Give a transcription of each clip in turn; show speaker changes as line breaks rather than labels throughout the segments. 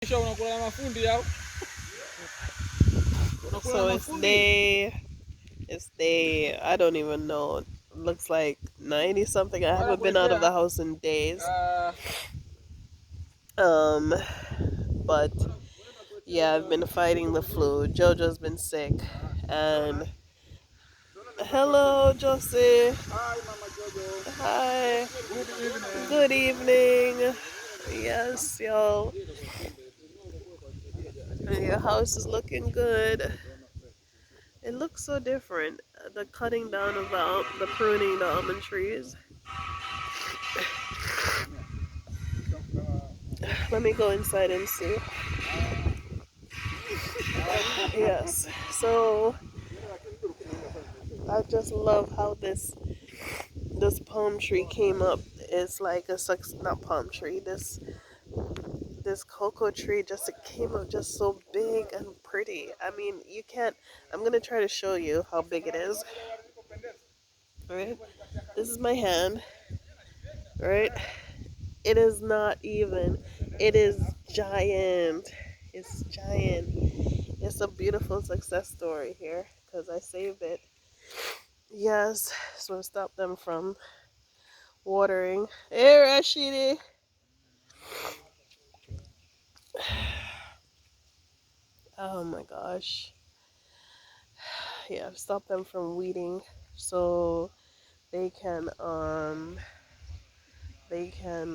So it's day, I don't even know. It looks like 90 something. I haven't been out of the house in days. Um, but yeah, I've been fighting the flu. Jojo's been sick. And hello, Josie. Hi. Good evening. Yes, y'all. Your house is looking good. It looks so different. The cutting down of the pruning the almond trees. Let me go inside and see. Yes. So I just love how this palm tree came up. It's like not palm tree. This cocoa tree just it came up just so big and pretty. I mean, you can't. I'm gonna try to show you how big it is. Right. This is my hand. Right. It is not even. It is giant. It's giant. It's a beautiful success story here because I saved it. Yes, so stop them from watering. Hey, Rashidi. Oh my gosh. Yeah, stop them from weeding so they can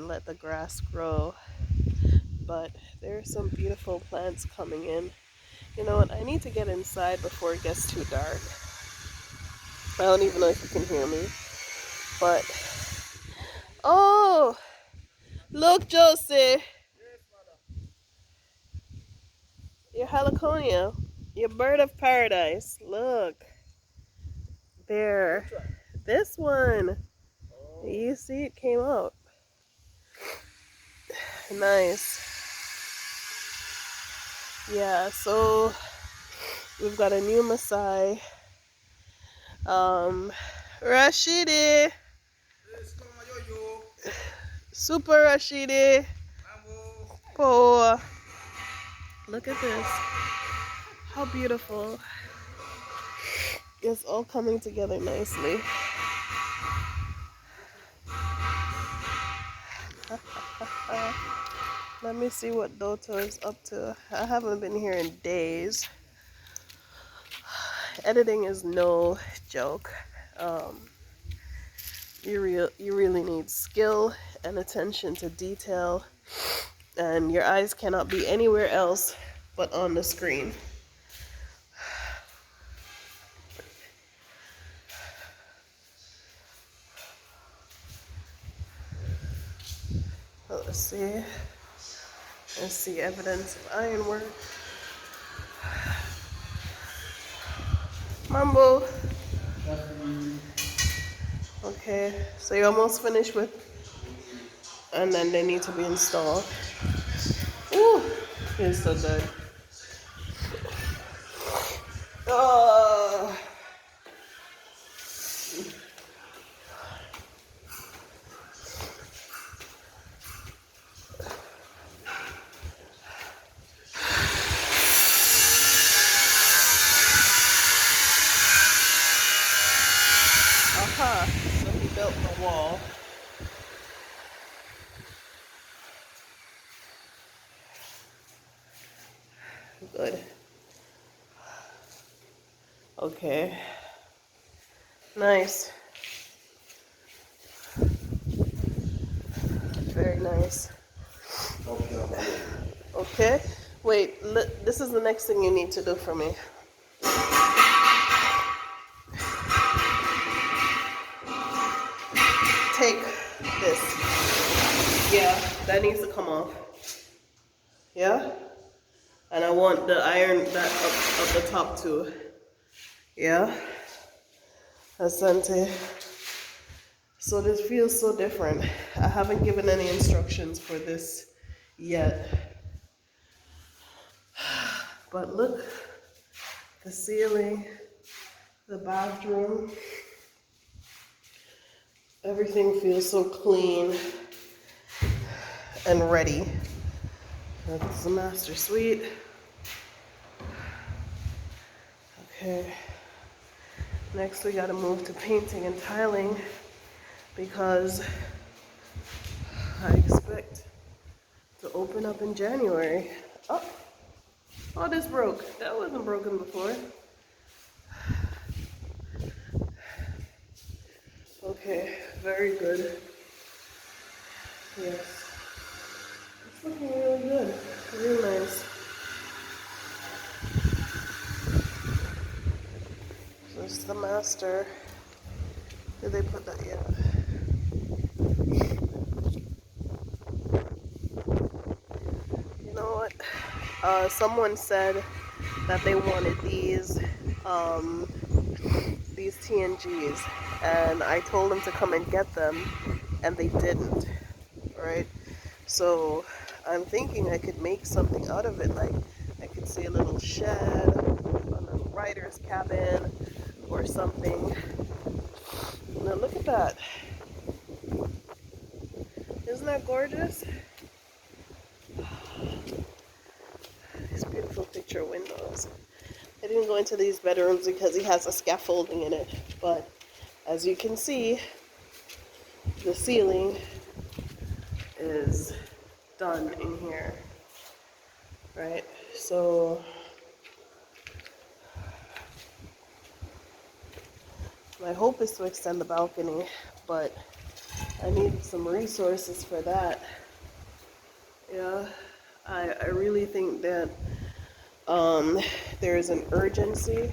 let the grass grow. But there are some beautiful plants coming in. You know what? I need to get inside before it gets too dark. I don't even know if you can hear me. But oh, look, Josie, your heliconia, your bird of paradise. Look, there. This one. You see, it came out. Nice. Yeah, so we've got a new Maasai. Rashidi. Super Rashidi. Oh, look at this. How beautiful. It's all coming together nicely. Let me see what Doto is up to. I haven't been here in days. Editing is no joke. Um, you really need skill and attention to detail, and your eyes cannot be anywhere else but on the screen. Let's see. Let's see evidence of ironwork. Mambo. Okay, so you're almost finished with, and then they need to be installed. Ooh, feels so good. Oh. Aha, so he built the wall. Good. Okay. Nice. Very nice. Okay. Wait, this is the next thing you need to do for me. Take this. Yeah, that needs to come off. Yeah? And I want the iron that up the top too. Yeah? Asante. So this feels so different. I haven't given any instructions for this yet. But look, the ceiling, the bathroom, everything feels so clean and ready. That's the master suite. Okay. Next we gotta move to painting and tiling because I expect to open up in January. Oh, oh, this broke. That wasn't broken before. Okay, very good. Yes. It's looking really good. Real nice. This is the master. Did they put that yet? You know what? Someone said that they wanted um, these TNGs, and I told them to come and get them, and they didn't. Right? So I'm thinking I could make something out of it. Like I could see a little shed, a little writer's cabin, or something. Now look at that. Isn't that gorgeous? These beautiful picture windows. I didn't go into these bedrooms because he has a scaffolding in it, but as you can see, the ceiling is done in here, right? So my hope is to extend the balcony, but I need some resources for that. Yeah, I really think that there is an urgency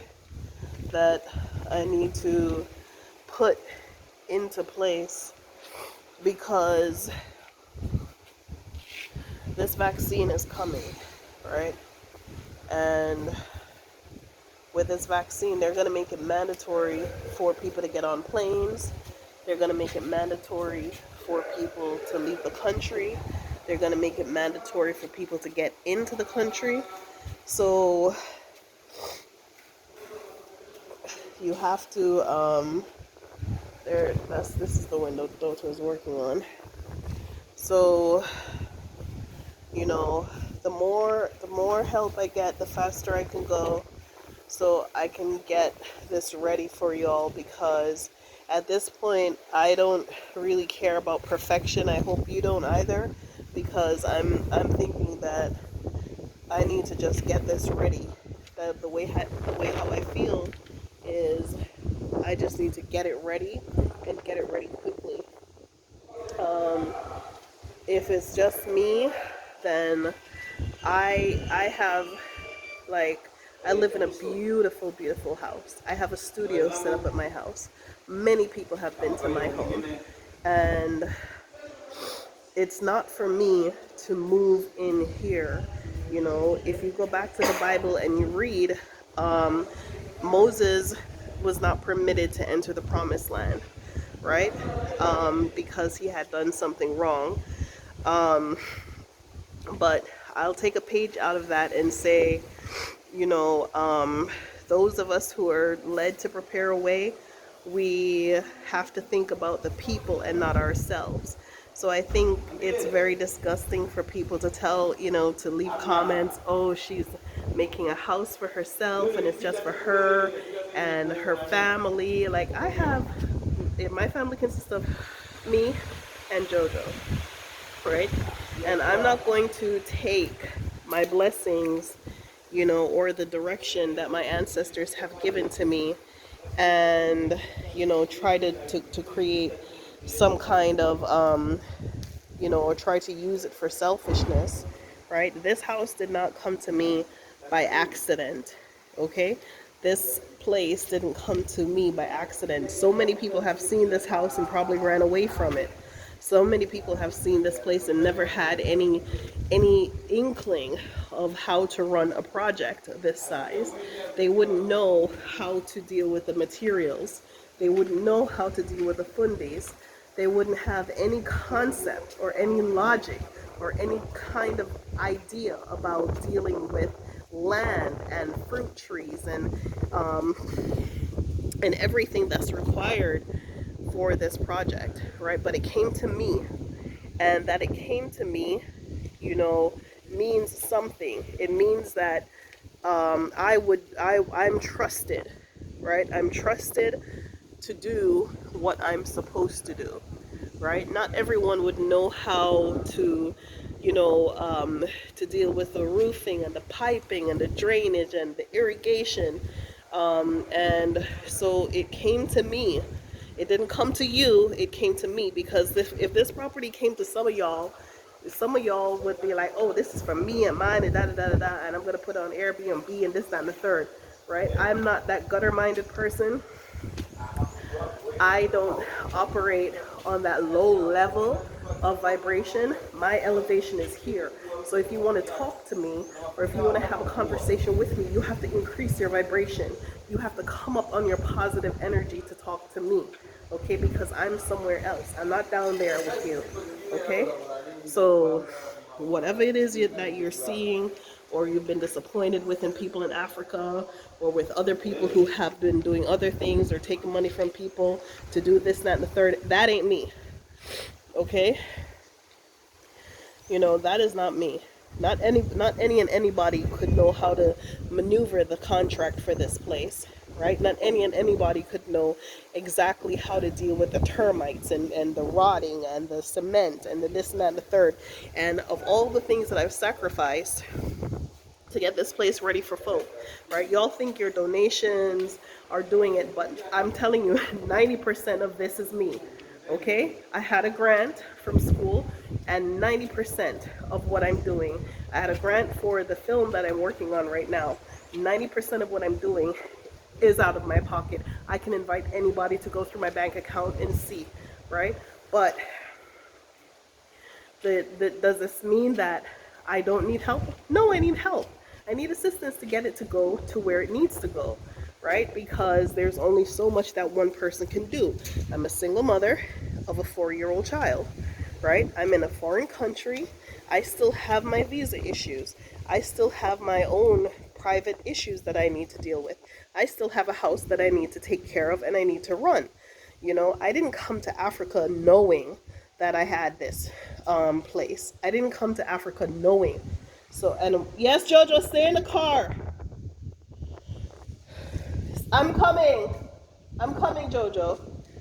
that I need to put into place because this vaccine is coming, right? And with this vaccine, they're going to make it mandatory for people to get on planes. They're going to make it mandatory for people to leave the country. They're going to make it mandatory for people to get into the country. So you have to, this is the window Dota is working on. So, you know, the more help I get, the faster I can go. So I can get this ready for y'all because at this point I don't really care about perfection. I hope you don't either, because I'm thinking that I need to just get this ready. The way how I feel is I just need to get it ready and get it ready quickly. If it's just me, then I have, like, I live in a beautiful, beautiful house. I have a studio set up at my house. Many people have been to my home. And it's not for me to move in here. You know, if you go back to the Bible and you read, Moses was not permitted to enter the promised land, right? Because he had done something wrong. But I'll take a page out of that and say, you know, those of us who are led to prepare a way, we have to think about the people and not ourselves. So I think it's very disgusting for people to tell, you know, to leave comments, oh, she's making a house for herself and it's just for her and her family. Like my family consists of me and JoJo, right? And I'm not going to take my blessings, you know, or the direction that my ancestors have given to me and, you know, try to create some kind of, you know, or try to use it for selfishness, right? This house did not come to me by accident, okay? This place didn't come to me by accident. So many people have seen this house and probably ran away from it. So many people have seen this place and never had any inkling of how to run a project this size. They wouldn't know how to deal with the materials. They wouldn't know how to deal with the fundis. They wouldn't have any concept or any logic or any kind of idea about dealing with land and fruit trees and everything that's required for this project, right? But it came to me, and that it came to me, you know, means something. It means that I'm trusted, right? I'm trusted to do what I'm supposed to do, right? Not everyone would know how to, you know, to deal with the roofing and the piping and the drainage and the irrigation. And so it came to me. It didn't come to you, it came to me, because if this property came to some of y'all would be like, oh, this is for me and mine and da da da da da, and I'm gonna put it on Airbnb and this, that, and the third, right? I'm not that gutter-minded person. I don't operate on that low level of vibration. My elevation is here. So if you want to talk to me, or if you want to have a conversation with me, you have to increase your vibration. You have to come up on your positive energy to talk to me, okay? Because I'm somewhere else. I'm not down there with you, okay? So whatever it is that you're seeing, or you've been disappointed with in people in Africa, or with other people who have been doing other things or taking money from people to do this, that, and the third, that ain't me, okay? You know, that is not me. Not any and anybody could know how to maneuver the contract for this place, right? Not any and anybody could know exactly how to deal with the termites and the rotting and the cement and the this and that and the third. And of all the things that I've sacrificed to get this place ready for folk, right? Y'all think your donations are doing it, but I'm telling you, 90% of this is me, okay? I had a grant from school, and 90% of what I'm doing, I had a grant for the film that I'm working on right now. 90% of what I'm doing is out of my pocket. I can invite anybody to go through my bank account and see, right? But does this mean that I don't need help? No, I need help. I need assistance to get it to go to where it needs to go, right? Because there's only so much that one person can do. I'm a single mother of a 4-year-old child, right? I'm in a foreign country. I still have my visa issues. I still have my own private issues that I need to deal with. I still have a house that I need to take care of and I need to run. You know, I didn't come to Africa knowing that I had this place. I didn't come to Africa knowing. So, and yes, Jojo, stay in the car. I'm coming. I'm coming, Jojo.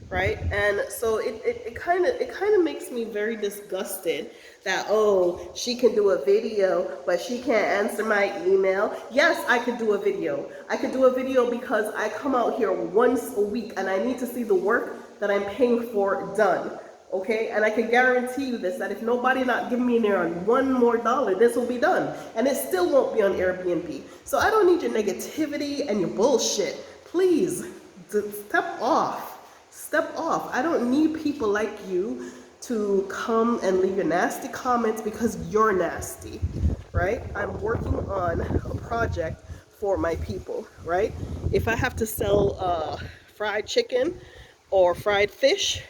Right? And so it kind of makes me very disgusted that, oh, she can do a video, but she can't answer my email. Yes, I could do a video. I could do a video because I come out here once a week and I need to see the work that I'm paying for done. Okay, and I can guarantee you this, that if nobody not giving me near on $1 more, this will be done. And it still won't be on Airbnb. So I don't need your negativity and your bullshit. Please, step off. Step off. I don't need people like you to come and leave your nasty comments because you're nasty, right? I'm working on a project for my people, right? If I have to sell fried chicken or fried fish,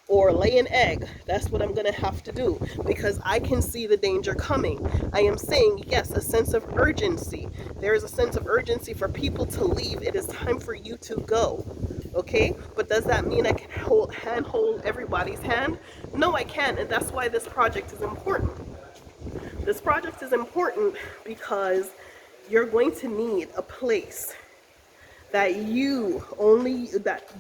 or lay an egg, that's what I'm gonna have to do because I can see the danger coming. I am saying, yes, a sense of urgency. There is a sense of urgency for people to leave. It is time for you to go, okay? But does that mean I can hold everybody's hand? No, I can't, and that's why this project is important. This project is important because you're going to need a place that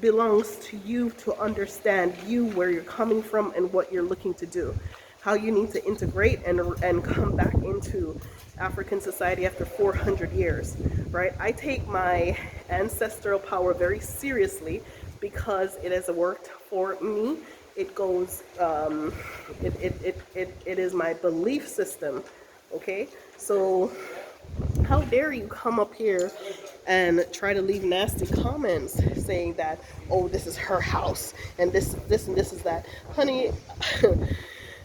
belongs to you, to understand you, where you're coming from and what you're looking to do, how you need to integrate and come back into African society after 400 years, right? I take my ancestral power very seriously because it has worked for me. It goes, it is my belief system, okay? So how dare you come up here and try to leave nasty comments saying that, oh, this is her house and this and this is that. Honey,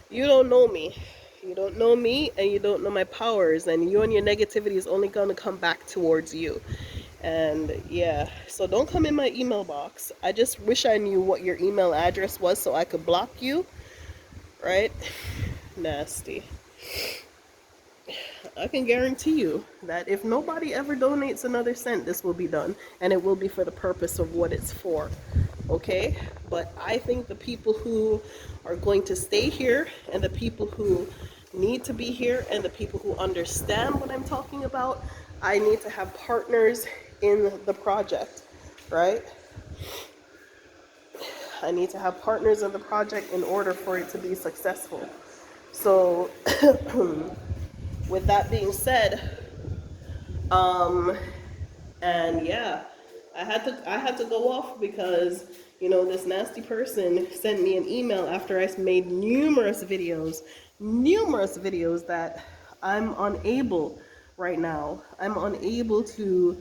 you don't know me. You don't know me and you don't know my powers, and you and your negativity is only going to come back towards you. And yeah, so don't come in my email box. I just wish I knew what your email address was so I could block you, right? Nasty. I can guarantee you that if nobody ever donates another cent, this will be done. And it will be for the purpose of what it's for. Okay? But I think the people who are going to stay here and the people who need to be here and the people who understand what I'm talking about. I need to have partners in the project, right? I need to have partners in the project in order for it to be successful. So, with that being said, um, and yeah, I had to go off because this nasty person sent me an email after I made numerous videos that I'm unable right now. I'm unable to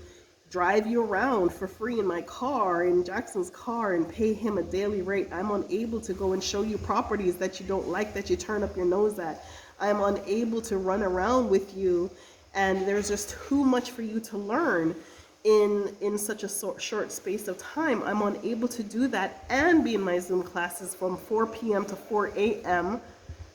drive you around for free in my car, in Jackson's car, and pay him a daily rate. I'm unable to go and show you properties that you don't like, that you turn up your nose at. I'm unable to run around with you, and there's just too much for you to learn in such a short space of time. I'm unable to do that and be in my Zoom classes from 4 p.m. to 4 a.m.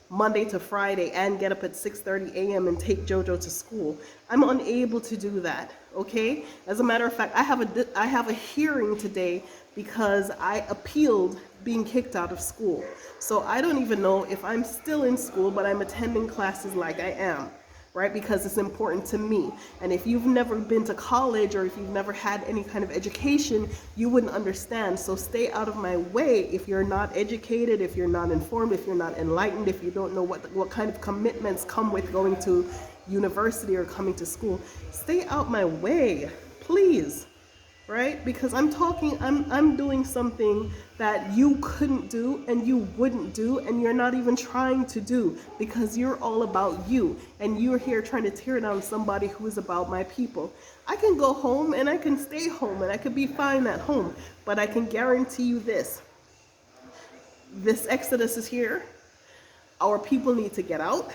Monday to Friday and get up at 6:30 a.m. and take JoJo to school. I'm unable to do that, okay? As a matter of fact, I have a hearing today because I appealed being kicked out of school. So I don't even know if I'm still in school, but I'm attending classes like I am, right? Because it's important to me. And if you've never been to college or if you've never had any kind of education, you wouldn't understand. So stay out of my way if you're not educated, if you're not informed, if you're not enlightened, if you don't know what kind of commitments come with going to university or coming to school. Stay out my way, please. Right? Because I'm doing something that you couldn't do and you wouldn't do and you're not even trying to do because you're all about you and you're here trying to tear down somebody who is about my people. I can go home and I can stay home and I could be fine at home, but I can guarantee you this exodus is here. Our people need to get out,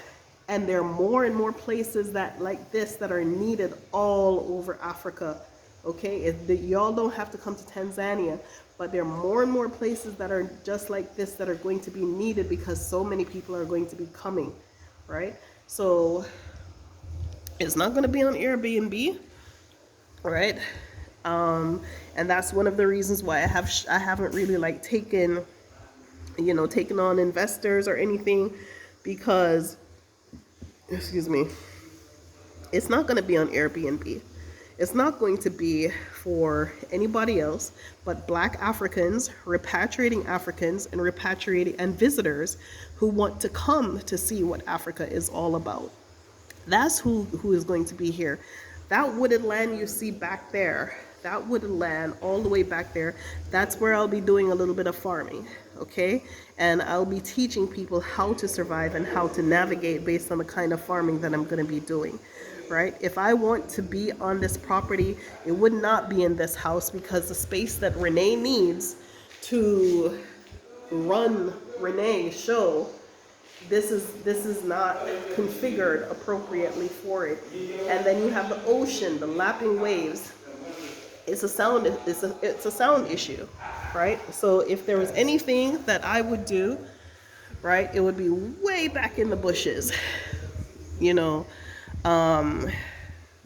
and there are more and more places that like this that are needed all over Africa. Okay, y'all don't have to come to Tanzania, but there are more and more places that are just like this that are going to be needed because so many people are going to be coming, right? So it's not going to be on Airbnb, right? And that's one of the reasons why I haven't really like taken on investors or anything, because, excuse me, it's not going to be on Airbnb. It's not going to be for anybody else but Black Africans, repatriating Africans, and visitors who want to come to see what Africa is all about. That's who is going to be here. That wooded land you see back there, that wooded land all the way back there, that's where I'll be doing a little bit of farming, okay? And I'll be teaching people how to survive and how to navigate based on the kind of farming that I'm going to be doing. Right? If I want to be on this property, it would not be in this house because the space that Renee needs to run Renee's show, this is not configured appropriately for it. And then you have the ocean, the lapping waves. It's a sound issue, right? So if there was anything that I would do, right, it would be way back in the bushes,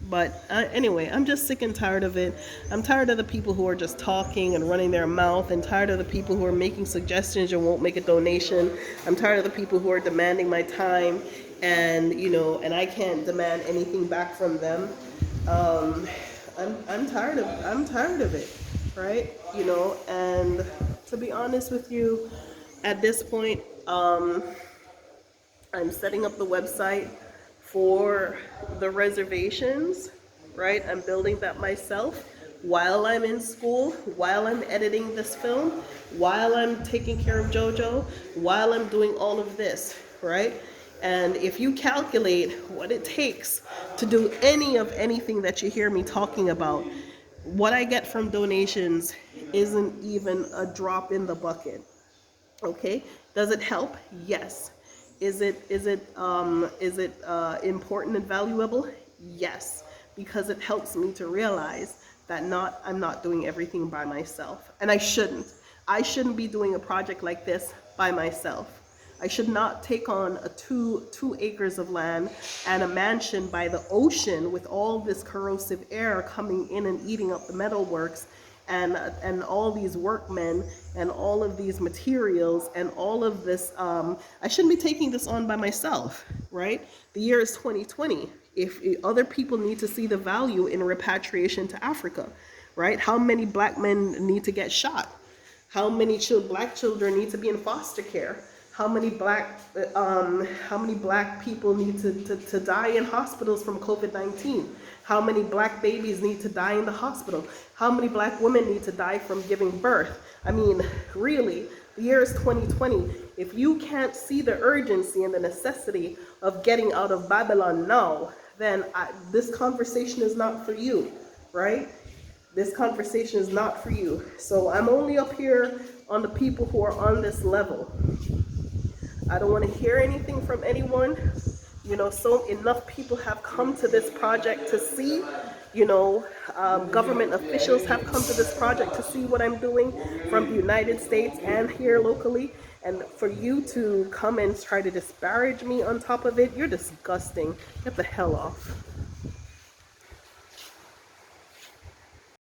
But anyway, I'm just sick and tired of it. I'm tired of the people who are just talking and running their mouth, and tired of the people who are making suggestions and won't make a donation. I'm tired of the people who are demanding my time, and and I can't demand anything back from them. I'm tired of it, right? And to be honest with you, at this point, I'm setting up the website for the reservations, right? I'm building that myself while I'm in school, while I'm editing this film, while I'm taking care of JoJo, while I'm doing all of this, right? And if you calculate what it takes to do anything that you hear me talking about, what I get from donations isn't even a drop in the bucket. Okay, does it help? Yes. Is it important and valuable? Yes, because it helps me to realize that I'm not doing everything by myself, and I shouldn't. I shouldn't be doing a project like this by myself. I should not take on a two acres of land and a mansion by the ocean with all this corrosive air coming in and eating up the metalworks and all these workmen and all of these materials and all of this. I shouldn't be taking this on by myself, right? The year is 2020. If other people need to see the value in repatriation to Africa, right? How many black men need to get shot? How many black children need to be in foster care? How many black people need to die in hospitals from COVID-19? How many black babies need to die in the hospital? How many black women need to die from giving birth? I mean, really, the year is 2020. If you can't see the urgency and the necessity of getting out of Babylon now, then this conversation is not for you, right? This conversation is not for you. So I'm only up here on the people who are on this level. I don't want to hear anything from anyone. So enough people have come to this project to see, government officials have come to this project to see what I'm doing from the United States and here locally. And for you to come and try to disparage me on top of it, you're disgusting. Get the hell off.